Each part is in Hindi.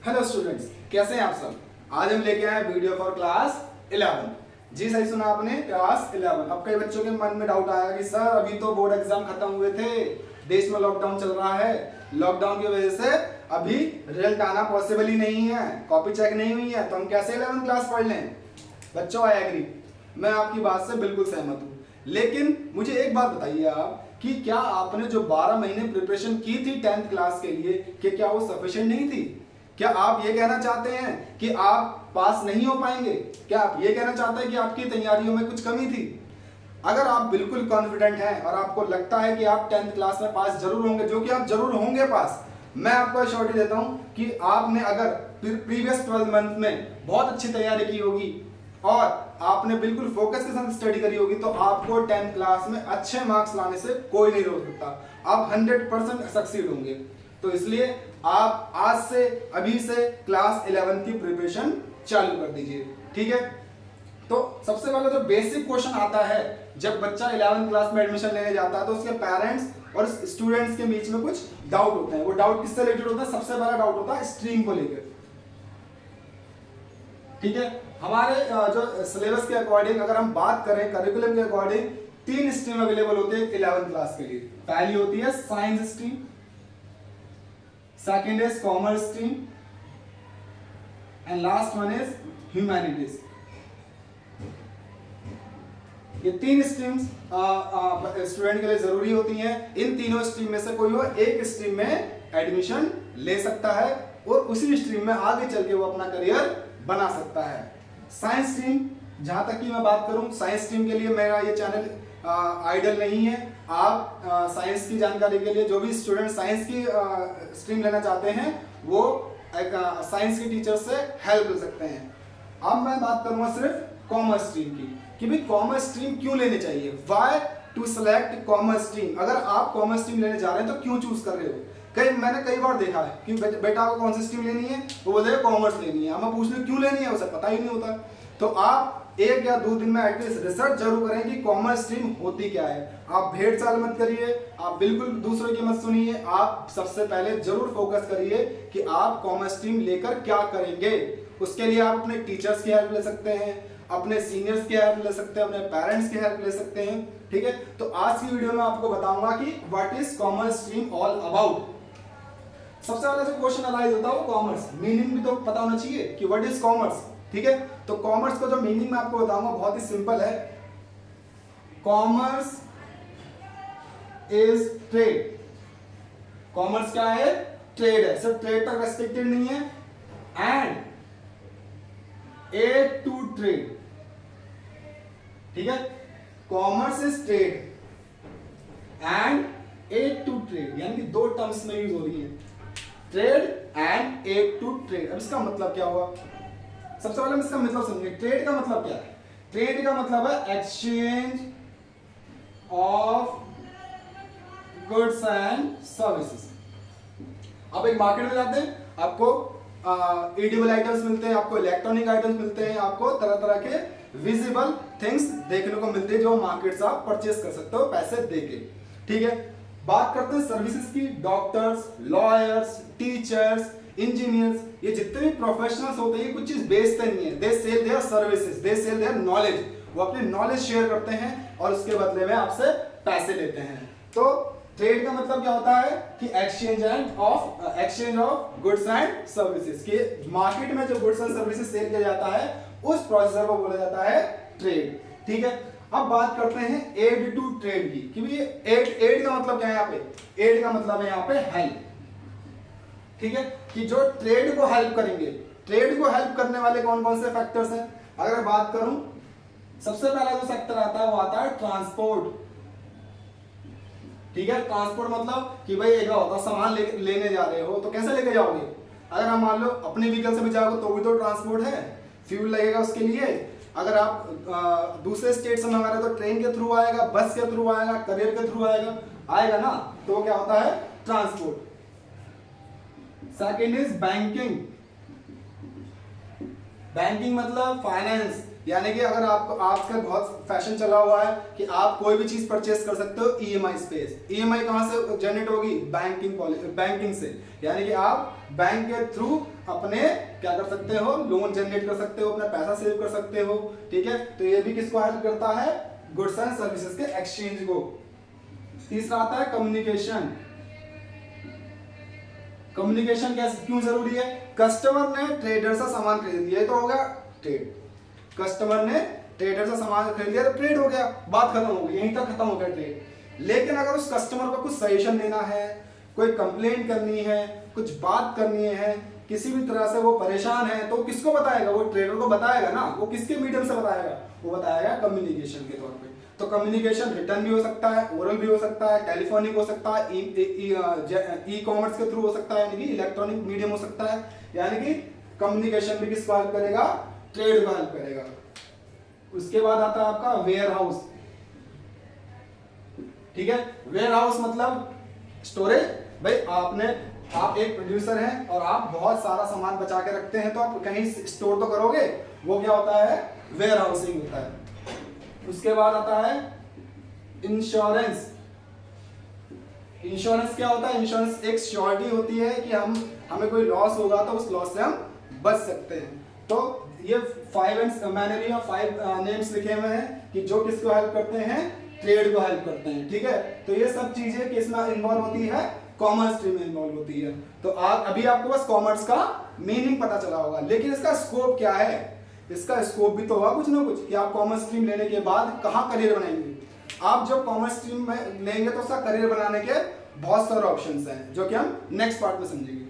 हेलो स्टूडेंट्स, कैसे हैं आप सब। आज हम लेके आए वीडियो फॉर क्लास 11। जी सही सुना आपने, क्लास 11। अब कई बच्चों के मन में डाउट आया कि सर अभी तो बोर्ड एग्जाम खत्म हुए थे, देश में लॉकडाउन चल रहा है, लॉकडाउन की वजह से अभी रिजल्ट आना पॉसिबल ही नहीं है, कॉपी चेक नहीं हुई है, तो हम कैसे 11th क्लास पढ़ लें। बच्चों आई एग्री, मैं आपकी बात से बिल्कुल सहमत हूँ। लेकिन मुझे एक बात बताइए आप कि क्या आपने जो 12 महीने प्रिपरेशन की थी 10th क्लास के लिए, कि क्या वो सफिशिएंट नहीं थी? क्या आप ये कहना चाहते हैं कि आप पास नहीं हो पाएंगे? क्या आप ये कहना चाहते हैं कि आपकी तैयारियों में कुछ कमी थी? अगर आप बिल्कुल कॉन्फिडेंट हैं और आपको लगता है कि आप 10th क्लास में पास जरूर होंगे, जो कि आप जरूर होंगे पास, मैं आपको श्योरिटी देता हूं कि आपने अगर प्रीवियस 12 मंथ में बहुत अच्छी तैयारी की होगी और आपने बिल्कुल फोकस के साथ स्टडी करी होगी, तो आपको 10th क्लास में अच्छे मार्क्स लाने से कोई नहीं रोक सकता। आप 100% सक्सीड होंगे। तो इसलिए आप आज से, अभी से क्लास 11 की प्रिपरेशन चालू कर दीजिए, ठीक है। तो सबसे पहले जो बेसिक क्वेश्चन आता है जब बच्चा 11th क्लास में एडमिशन लेने जाता है, तो उसके पेरेंट्स और स्टूडेंट्स के बीच में कुछ डाउट होते हैं। वो डाउट किससे रिलेटेड होता है? सबसे पहला डाउट होता है स्ट्रीम को लेकर, ठीक है। हमारे जो सिलेबस के अकॉर्डिंग अगर हम बात करें, करिकुलम के अकॉर्डिंग 3 स्ट्रीम अवेलेबल होते हैं 11th क्लास के लिए। पहली होती है science stream, second is commerce stream and last one is humanities. ये 3 स्ट्रीम्स स्टूडेंट के लिए जरूरी होती हैं। इन तीनों स्ट्रीम में से कोई वो एक स्ट्रीम में एडमिशन ले सकता है और उसी स्ट्रीम में आगे चल के वो अपना करियर बना सकता है। साइंस स्ट्रीम, जहां तक की मैं बात करूं, साइंस स्ट्रीम के लिए मेरा ये चैनल आइडल नहीं है। आप साइंस की जानकारी के लिए, जो भी स्टूडेंट साइंस की स्ट्रीम लेना चाहते हैं, वो साइंस के टीचर से हेल्प ले सकते हैं। अब मैं बात करूंगा सिर्फ कॉमर्स स्ट्रीम की, कि भाई कॉमर्स स्ट्रीम क्यों लेनी चाहिए, why to select commerce stream. अगर आप कॉमर्स स्ट्रीम लेने जा रहे हैं तो क्यों चूज कर रहे हो? मैंने कई बार देखा है कि बेटा को कौन सी स्ट्रीम लेनी है, वो बोलते हैं कॉमर्स लेनी है। मैं पूछ रही क्यों लेनी है, उसे पता ही नहीं होता। तो आप 1 या 2 दिन में एटलीस्ट रिसर्च जरूर करें कि कॉमर्स स्ट्रीम होती क्या है। आप भेड़ चाल मत करिए, आप बिल्कुल दूसरों की मत सुनिए। आप सबसे पहले जरूर फोकस करिए कि आप कॉमर्स स्ट्रीम लेकर क्या करेंगे। उसके लिए आप अपने टीचर्स की हेल्प ले सकते हैं, अपने सीनियर्स की हेल्प ले सकते हैं, अपने पेरेंट्स की हेल्प ले सकते हैं, ठीक है। तो आज की वीडियो में आपको बताऊंगा कि what is commerce stream all about. सबसे पहले जो क्वेश्चन अराइज होता है वो कॉमर्स, मीनिंग भी तो पता होना चाहिए कि व्हाट इज कॉमर्स, ठीक है। तो कॉमर्स को जो मीनिंग मैं आपको बताऊंगा बहुत ही सिंपल है। Commerce is trade. कॉमर्स क्या है? ट्रेड है, सिर्फ ट्रेड तक रेस्ट्रिक्टेड नहीं है। एंड एड टू ट्रेड, ठीक है। Commerce is trade and aid to trade, यानी कि 2 टर्म्स में यूज हो रही है, trade and aid to trade. अब इसका मतलब क्या हुआ? सबसे पहले हम इसका मतलब समझेंगे। ट्रेड का मतलब क्या है? ट्रेड का मतलब है exchange of goods and services. आप एक मार्केट में जाते हैं, आपको एडिबल आइटम्स मिलते हैं, आपको इलेक्ट्रॉनिक आइटम्स मिलते हैं, आपको तरह तरह के विजिबल थिंग्स देखने को मिलते हैं जो मार्केट से आप परचेस कर सकते हो पैसे देके, ठीक है। बात करते हैं सर्विसेज की। डॉक्टर्स, लॉयर्स, टीचर्स, इंजीनियर्स, ये जितने भी प्रोफेशनल्स होते हैं, कुछ चीज बेचते नहीं है। They sell their services, they sell their knowledge. वो अपनी नॉलेज शेयर करते हैं और उसके बदले में आपसे पैसे लेते हैं। तो ट्रेड का मतलब क्या होता है कि exchange of goods and services. के मार्केट में जो गुड्स एंड सर्विसेज सेल किया जाता है, उस प्रोसेसर को बोला जाता है ट्रेड, ठीक है। अब बात करते हैं एड टू ट्रेड की, कि एड का मतलब क्या है यहाँ पे? एड का मतलब है यहाँ पे हेल्प, ठीक है। कि जो ट्रेड को हेल्प करेंगे। ट्रेड को हेल्प करने वाले कौन कौन से फैक्टर्स हैं? अगर बात करूं, सबसे पहला जो सेक्टर आता है वो आता है ट्रांसपोर्ट, ठीक है। ट्रांसपोर्ट मतलब कि भाई एक होता सामान लेने जा रहे हो तो कैसे लेके जाओगे? अगर हम मान लो अपने व्हीकल से भी जाओगे तो भी तो ट्रांसपोर्ट है, फ्यूल लगेगा उसके लिए। अगर आप दूसरे स्टेट से मंगा रहे हो तो ट्रेन के थ्रू आएगा, बस के थ्रू आएगा, करियर के थ्रू आएगा ना, तो क्या होता है? Transport. Second is banking. Banking मतलब फाइनेंस, यानी कि अगर आपको आजकल बहुत फैशन चला हुआ है कि आप कोई भी चीज परचेस कर सकते हो ईएमआई स्पेस। ईएमआई कहां से जनरेट होगी? बैंकिंग से। यानी कि आप बैंक के थ्रू अपने क्या कर सकते हो? लोन जनरेट कर सकते हो, अपना पैसा सेव कर सकते हो। ठीक है, तो ये भी किसको हेल्प करता है? गुड्स एंड सर्विसेज के एक्सचेंज को। तीसरा आता है कम्युनिकेशन। कम्युनिकेशन कैसे क्यों जरूरी है? कस्टमर ने ट्रेडर से सामान खरीद लिया, ये तो हो गया ट्रेड। कस्टमर ने ट्रेडर से सामान खरीद लिया तो ट्रेड हो गया, बात खत्म हो गई, यहीं तक खत्म हो गया ट्रेड। लेकिन अगर उस कस्टमर को कुछ सजेशन देना है, कोई कंप्लेंट करनी है, कुछ बात करनी है, किसी भी तरह से वो परेशान है, तो किसको बताएगा? वो ट्रेडर को बताएगा ना। वो किसके मीडियम से बताएगा? वो बताएगा कम्युनिकेशन के तौर पे। तो कम्युनिकेशन रिटर्न भी हो सकता है, ओरल भी हो सकता है, टेलीफोनिक हो सकता है, ई कॉमर्स के थ्रू हो सकता है, यानी कि इलेक्ट्रॉनिक मीडियम हो सकता है। यानी कि कम्युनिकेशन भी किसको हेल्प करेगा? ट्रेड को हेल्प करेगा। उसके बाद आता है आपका वेयर हाउस। ठीक है, वेयर हाउस मतलब स्टोरेज। भाई आप एक प्रोड्यूसर हैं और आप बहुत सारा सामान बचा के रखते हैं, तो आप कहीं स्टोर तो करोगे, वो क्या होता है? वेयर हाउसिंग होता है। उसके बाद आता है इंश्योरेंस। इंश्योरेंस क्या होता है? इंश्योरेंस एक श्योरिटी होती है कि हमें कोई लॉस होगा तो उस लॉस से हम बच सकते हैं। तो ये मैंने भी 5 नेम्स लिखे हुए हैं कि जो किसको हेल्प करते हैं? ट्रेड को हेल्प करते हैं। ठीक है, तो ये सब चीजें किसमें इन्वॉल्व होती है? कॉमर्स स्ट्रीम में इन्वॉल्व होती है। तो अभी आपको बस कॉमर्स का मीनिंग पता चला होगा, लेकिन इसका स्कोप क्या है? इसका स्कोप भी तो होगा कुछ ना कुछ कि आप कॉमर्स स्ट्रीम लेने के बाद कहाँ करियर बनाएंगे। आप जब कॉमर्स स्ट्रीम में लेंगे तो उसका करियर बनाने के बहुत सारे ऑप्शंस हैं, जो कि हम नेक्स्ट पार्ट में समझेंगे।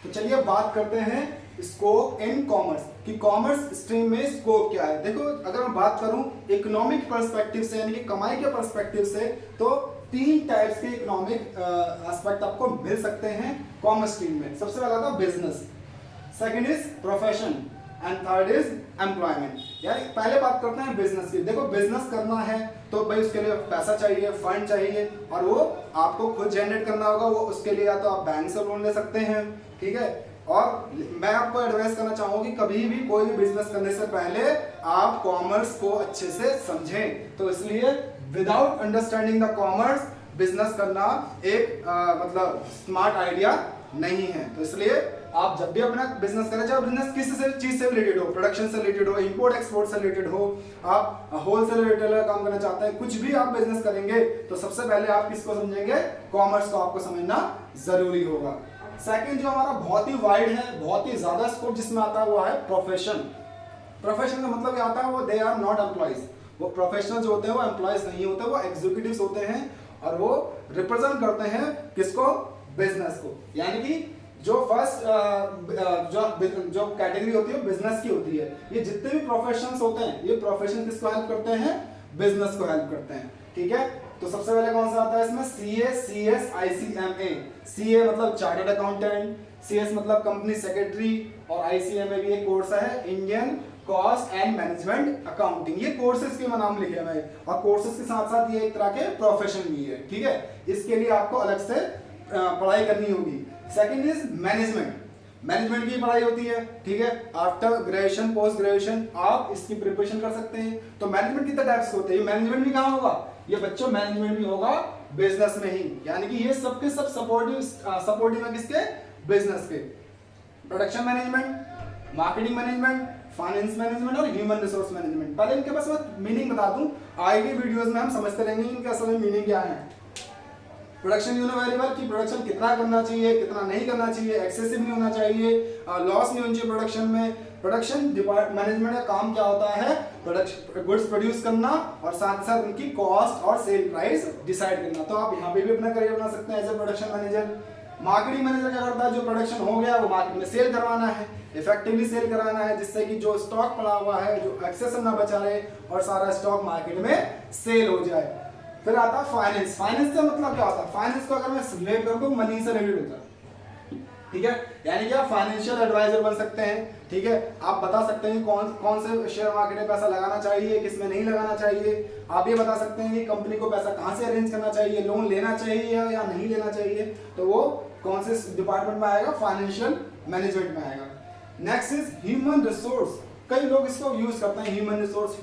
तो चलिए बात करते हैं स्कोप इन कॉमर्स कि कॉमर्स स्ट्रीम में स्कोप क्या है। देखो, अगर मैं बात करूं इकोनॉमिक पर्सपेक्टिव से, यानी कि कमाई के पर्सपेक्टिव से, तो 3 टाइप्स के इकोनॉमिक एस्पेक्ट आपको मिल सकते हैं कॉमर्स स्ट्रीम में। सबसे पहला था business, second is profession and third is employment. यानी पहले बात करते हैं बिजनेस की। देखो, बिजनेस करना है तो भाई उसके लिए पैसा चाहिए, फंड चाहिए, और वो आपको खुद जनरेट करना होगा। वो उसके लिए या तो आप बैंक से लोन ले सकते हैं। ठीक है, और मैं आपको एडवाइस करना चाहूंगा कि कभी भी कोई भी बिजनेस करने से पहले आप कॉमर्स को अच्छे से समझें। तो इसलिए without understanding the commerce business करना एक मतलब स्मार्ट आइडिया नहीं है। तो इसलिए आप जब भी अपना बिजनेस करें, चाहे बिजनेस किसी से चीज से रिलेटेड हो, प्रोडक्शन से रिलेटेड हो, इंपोर्ट एक्सपोर्ट से रिलेटेड हो, आप होलसेल रिटेलर काम करना चाहते हैं, कुछ भी आप बिजनेस करेंगे तो सबसे पहले आप किसको समझेंगे? कॉमर्स को आपको समझना जरूरी होगा। सेकंड जो हमारा बहुत ही वाइड है, बहुत ही ज्यादा स्कोप जिसमें आता है वो है प्रोफेशन। प्रोफेशन का मतलब क्या आता है? वो दे आर नॉट एम्प्लॉइज। वो प्रोफेशनल जो होते हैं वो एम्प्लॉइज नहीं होते, वो एग्जीक्यूटिव्स होते हैं और वो रिप्रेजेंट करते हैं किसको? बिजनेस को। यानी कि जो फर्स्ट जो कैटेगरी होती है बिजनेस की होती है। ये जितने भी प्रोफेशंस होते हैं, ये प्रोफेशन किसको हेल्प करते हैं? बिजनेस को हेल्प करते हैं। ठीक है, तो सबसे पहले कौन सा आता है इसमें? CA, CS, ICMA। CA मतलब चार्टर्ड अकाउंटेंट, CS मतलब कंपनी सेक्रेटरी, और ICMA भी एक कोर्स है, Indian cost and management accounting. ये कोर्सेज के नाम लिखे हुए हैं, और कोर्सेज के साथ साथ ये एक तरह के प्रोफेशन भी है। ठीक है, इसके लिए आपको अलग से पढ़ाई करनी होगी। Second is management. मैनेजमेंट की पढ़ाई होती है। ठीक है, आफ्टर ग्रेजुएशन, पोस्ट ग्रेजुएशन आप इसकी प्रिपरेशन कर सकते हैं। तो मैनेजमेंट कितने टाइप्स के होते हैं? मैनेजमेंट भी कहाँ होगा? ये बच्चों मैनेजमेंट भी होगा बिजनेस में ही। यानी कि ये सबके सब सपोर्टिव है किसके? बिजनेस के। Production management, marketing management, finance management और ह्यूमन रिसोर्स मैनेजमेंट। पहले इनके बस मैं मीनिंग बता दूं, आगे वीडियोस में हम समझते रहेंगे इनके असल में मीनिंग क्या है। Production you know very well कि प्रोडक्शन कितना करना चाहिए, कितना नहीं करना चाहिए, एक्सेसिव नहीं होना चाहिए, लॉस नहीं होना चाहिए प्रोडक्शन में। प्रोडक्शन मैनेजमेंट का काम क्या होता है? प्रोडक्शन गुड्स प्रोड्यूस करना और साथ साथ उनकी कॉस्ट और सेल प्राइस डिसाइड करना। तो आप यहाँ पे भी अपना करियर बना सकते हैं as a production manager. Marketing manager क्या करता है? जो प्रोडक्शन हो गया वो मार्केट में सेल करवाना है, इफेक्टिवली सेल कराना है, जिससे कि जो स्टॉक पड़ा हुआ है, जो एक्सेस ना बचा रहे और सारा स्टॉक मार्केट में सेल हो जाए। फिर आता है फाइनेंस। फाइनेंस से मतलब क्या होता है? फाइनेंस को अगर मैं रिलेट कर दूं, मनी से रिलेटेड होता है। ठीक है, यानी कि आप फाइनेंशियल एडवाइजर बन सकते हैं। ठीक है, आप बता सकते हैं कौन से शेयर मार्केट में पैसा लगाना चाहिए, किसमें नहीं लगाना चाहिए। आप ये बता सकते हैं कि कंपनी को पैसा कहां से अरेंज करना चाहिए, लोन लेना चाहिए या नहीं लेना चाहिए। तो वो कौन से डिपार्टमेंट में आएगा, फाइनेंशियल मैनेजमेंट में आएगा। Next is human resource. कई लोग इसको यूज करते हैं ह्यूमन रिसोर्स,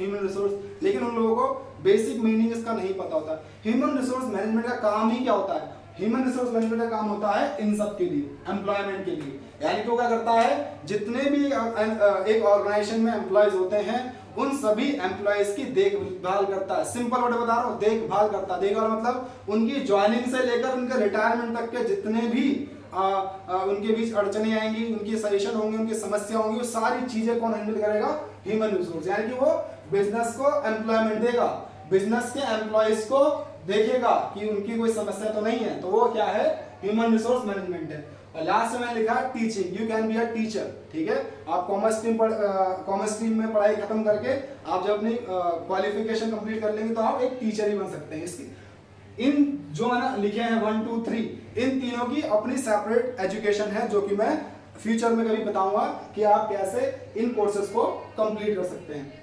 लेकिन उन लोगों को बेसिक मीनिंग इसका नहीं पता होता। ह्यूमन रिसोर्स मैनेजमेंट का काम ही क्या होता है? ह्यूमन रिसोर्स मैनेजमेंट का काम होता है इन सब के लिए, एम्प्लॉयमेंट के लिए। यानी कि वो क्या करता है, जितने भी एक ऑर्गेनाइजेशन में एम्प्लॉयज होते हैं उन सभी एम्प्लॉयज की देखभाल करता है। सिंपल वर्ड बता रहा हूँ, देखभाल करता है। देखभाल मतलब उनकी ज्वाइनिंग से लेकर उनके रिटायरमेंट तक के जितने भी उनके बीच अड़चने आएंगी, उनकी सजेशन होंगे, उनकी समस्या होंगी, वो सारी चीजें कौन हैंडल करेगा? Human resource. यानी कि वो बिजनेस को एम्प्लॉयमेंट देगा, बिजनेस के एम्प्लॉयज को देखेगा कि उनकी कोई समस्या तो नहीं है, तो वो क्या है? ह्यूमन रिसोर्स मैनेजमेंट है। और लास्ट में मैंने लिखा teaching, you can be a teacher. ठीक है, आप कॉमर्स स्ट्रीम में पढ़ाई खत्म करके आप जब अपनी क्वालिफिकेशन कंप्लीट कर लेंगे तो आप एक टीचर ही बन सकते हैं। इसकी इन जो मैंने लिखे हैं 1 2 3, इन तीनों की अपनी सेपरेट एजुकेशन है, जो कि मैं फ्यूचर में कभी बताऊंगा कि आप कैसे इन कोर्सेज को कंप्लीट कर सकते हैं।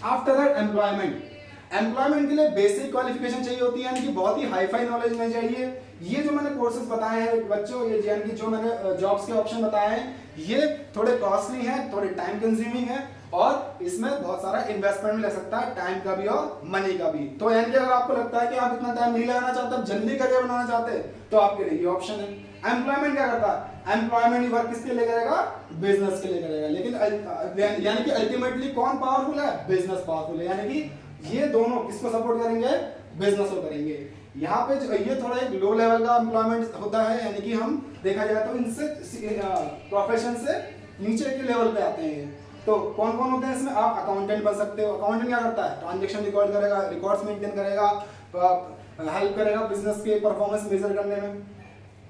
आफ्टर दैट एम्प्लॉयमेंट के लिए बेसिक क्वालिफिकेशन चाहिए होती है, यानी कि बहुत ही हाई फाई नॉलेज नहीं चाहिए। ये जो मैंने कोर्सेज बताए हैं बच्चों, ये यानी कि जो मैंने जॉब्स के ऑप्शन बताए हैं, ये थोड़े कॉस्टली हैं, थोड़े टाइम कंज्यूमिंग है, और इसमें बहुत सारा इन्वेस्टमेंट भी लग सकता है, टाइम का भी और मनी का भी। तो यानी कि अगर आपको लगता है कि आप इतना टाइम नहीं लगाना चाहते, आप जल्दी करियर बनाना चाहते, तो आपके लिए ये ऑप्शन है। एम्प्लॉयमेंट क्या करता है? एम्प्लॉयमेंट वर्क किसके लिए करेगा? बिजनेस के लिए करेगा। लेकिन यानी कि अल्टीमेटली कौन पावरफुल है? बिजनेस पावरफुल है। यानी कि ये दोनों किसको सपोर्ट करेंगे? बिजनेस को करेंगे। यहाँ पे ये थोड़ा एक लो लेवल का एम्प्लॉयमेंट होता है, यानी कि हम देखा जाए तो इनसे प्रोफेशन से नीचे के लेवल पे आते हैं। तो कौन कौन होते हैं इसमें? आप अकाउंटेंट बन सकते हो। अकाउंटेंट क्या करता है? ट्रांजैक्शन रिकॉर्ड करेगा, रिकॉर्ड्स मेंटेन करेगा, हेल्प करेगा बिजनेस के परफॉर्मेंस मेजर करने में।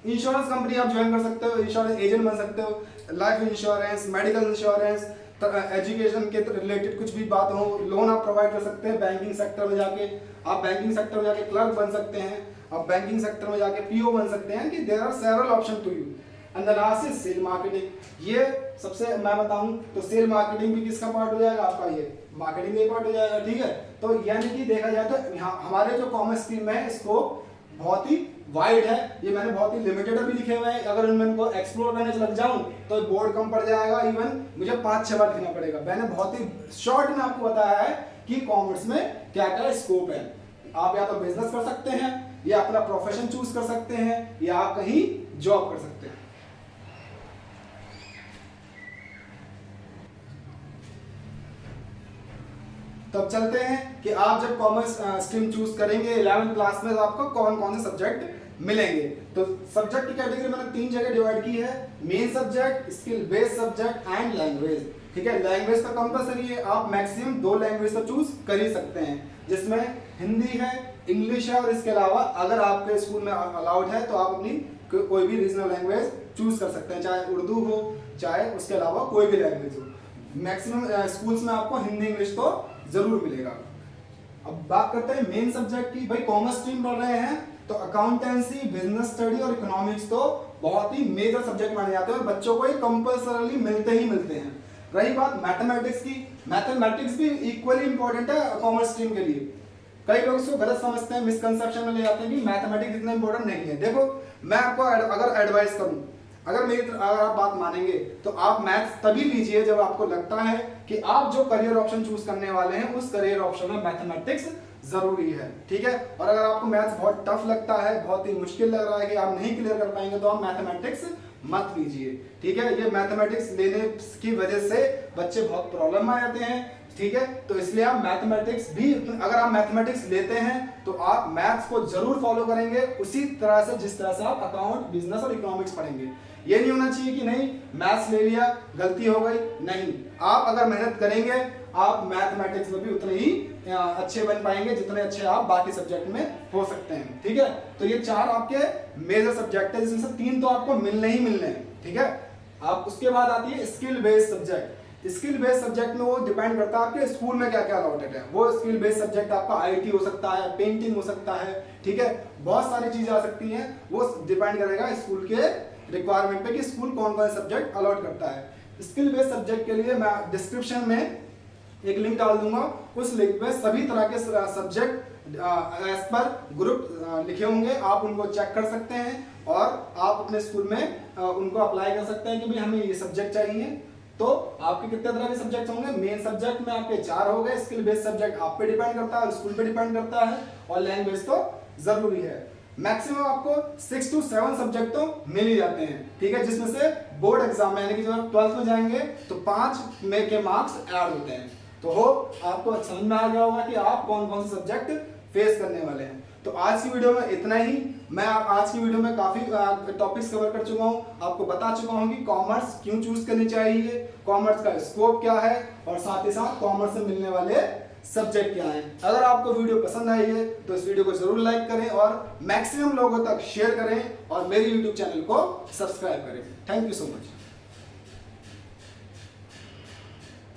इंश्योरेंस कंपनी आप ज्वाइन कर सकते हो, इंश्योरेंस एजेंट बन सकते हो, life insurance, medical insurance, education के रिलेटेड कुछ भी बात हो, लोन आप प्रोवाइड कर सकते हैं। बैंकिंग सेक्टर में जाके आप बैंकिंग सेक्टर में जाके क्लर्क बन सकते हैं, आप बैंकिंग सेक्टर में जाके पीओ बन सकते हैं, कि there are several option to you. And the last is sale marketing. ये सबसे मैं बताऊं तो सेल मार्केटिंग भी किसका पार्ट हो जाएगा? आपका ये मार्केटिंग का पार्ट हो जाएगा। ठीक है, तो यानी कि देखा जाए तो हमारे जो कॉमर्स स्ट्रीम है इसको बहुत ही वाइड है, ये मैंने बहुत ही लिमिटेड अभी लिखे हुए हैं। अगर उनमें को एक्सप्लोर करने लग जाऊं तो बोर्ड कम पड़ जाएगा, इवन मुझे 5-6 बार लिखना पड़ेगा। मैंने बहुत ही शॉर्ट में आपको बताया है कि कॉमर्स में क्या क्या स्कोप है। आप या तो बिजनेस कर सकते हैं, या अपना प्रोफेशन चूज कर सकते हैं, या आप कहीं जॉब कर सकते हैं। तो अब चलते हैं कि आप जब कॉमर्स स्ट्रीम चूज करेंगे 11th क्लास में, तो आपको कौन कौन से सब्जेक्ट मिलेंगे। तो सब्जेक्ट की कैटेगरी मैंने 3 जगह डिवाइड की है, main subject, skill based subject and language. ठीक है, लैंग्वेज तो कंपलसरी है, आप मैक्सिमम 2 लैंग्वेज तो चूज कर ही सकते हैं, जिसमें हिंदी है, इंग्लिश है, और इसके अलावा अगर आपके स्कूल में अलाउड है तो आप अपनी कोई भी रीजनल लैंग्वेज चूज कर सकते हैं, चाहे उर्दू हो, चाहे उसके अलावा कोई भी लैंग्वेज हो। मैक्सिमम स्कूल्स में आपको हिंदी इंग्लिश तो जरूर मिलेगा। अब बात करते हैं मेन सब्जेक्ट की। भाई कॉमर्स स्ट्रीम पढ़ रहे हैं तो अकाउंटेंसी, बिजनेस स्टडी और इकोनॉमिक्स तो बहुत ही मेजर सब्जेक्ट माने जाते हैं, और बच्चों को ये कंपल्सरली मिलते ही मिलते हैं। रही बात मैथमेटिक्स की, मैथमेटिक्स भी इक्वली इंपॉर्टेंट है कॉमर्स स्ट्रीम के लिए। कई लोग इसको गलत समझते हैं, मिसकंसेप्शन में ले जाते हैं कि मैथमेटिक्स इतना इंपॉर्टेंट नहीं है। देखो मैं आपको अगर एडवाइस करूं, अगर आप बात मानेंगे तो आप मैथ्स तभी लीजिए जब आपको लगता है कि आप जो करियर ऑप्शन चूज करने वाले हैं उस करियर ऑप्शन में मैथमेटिक्स जरूरी है। ठीक है, और अगर आपको मैथ्स बहुत टफ लगता है, बहुत ही मुश्किल लग रहा है कि आप नहीं क्लियर कर पाएंगे, तो आप मैथमेटिक्स मत लीजिए। ठीक है, ये मैथमेटिक्स लेने की वजह से बच्चे बहुत प्रॉब्लम में आ जाते हैं। ठीक है, तो इसलिए आप मैथमेटिक्स भी, अगर आप मैथमेटिक्स लेते हैं तो आप मैथ्स को जरूर फॉलो करेंगे उसी तरह से जिस तरह से आप अकाउंट, बिजनेस और इकोनॉमिक्स पढ़ेंगे। ये नहीं होना चाहिए कि नहीं मैथ्स ले लिया गलती हो गई, नहीं, आप अगर मेहनत करेंगे आप मैथमेटिक्स में भी उतने ही अच्छे बन पाएंगे जितने अच्छे आप बाकी सब्जेक्ट में हो सकते हैं। ठीक है, तो ये 4 आपके मेजर सब्जेक्ट है, जिसमें से 3 तो आपको मिलने ही मिलने हैं। ठीक है, आप उसके बाद आती है skill based subject. Skill based subject में वो डिपेंड करता है आपके स्कूल में क्या क्या अलॉटेड है। वो स्किल बेस्ड सब्जेक्ट आपका आईटी हो सकता है, पेंटिंग हो सकता है, ठीक है, बहुत सारी चीजें आ सकती हैं। वो डिपेंड करेगा स्कूल के रिक्वायरमेंट पे कि स्कूल कौन कौन से सब्जेक्ट अलॉट करता है। स्किल बेस्ड सब्जेक्ट के लिए मैं डिस्क्रिप्शन में एक लिंक डाल दूंगा, उस लिंक में सभी तरह के सब्जेक्ट एज पर ग्रुप लिखे होंगे, आप उनको चेक कर सकते हैं और आप अपने स्कूल में उनको अप्लाई कर सकते हैं कि भाई हमें ये सब्जेक्ट चाहिए। तो आपके कितने तरह के सब्जेक्ट होंगे, मेन सब्जेक्ट में आपके 4 हो गए, स्किल बेस्ड सब्जेक्ट आप पे डिपेंड करता है और स्कूल पे डिपेंड करता है, और लैंग्वेज तो जरूरी है। मैक्सिमम आपको 6 to 7 सब्जेक्ट तो मिल ही जाते हैं, ठीक है, जिसमें से बोर्ड एग्जाम में यानी कि जब आप 12th में जाएंगे तो 5 में के मार्क्स ऐड होते हैं। तो होप आपको समझ में आ गया होगा कि आप कौन कौन से सब्जेक्ट फेस करने वाले हैं। तो आज की वीडियो में इतना ही। मैं आज की वीडियो में काफी टॉपिक्स कवर कर चुका हूं, आपको बता चुका हूं कि कॉमर्स क्यों चूज करनी चाहिए, कॉमर्स का स्कोप क्या है, और साथ ही साथ कॉमर्स से मिलने वाले सब्जेक्ट क्या हैं। अगर आपको वीडियो पसंद आई है तो इस वीडियो को जरूर लाइक करें और मैक्सिमम लोगों तक शेयर करें और मेरे यूट्यूब चैनल को सब्सक्राइब करें। Thank you so much.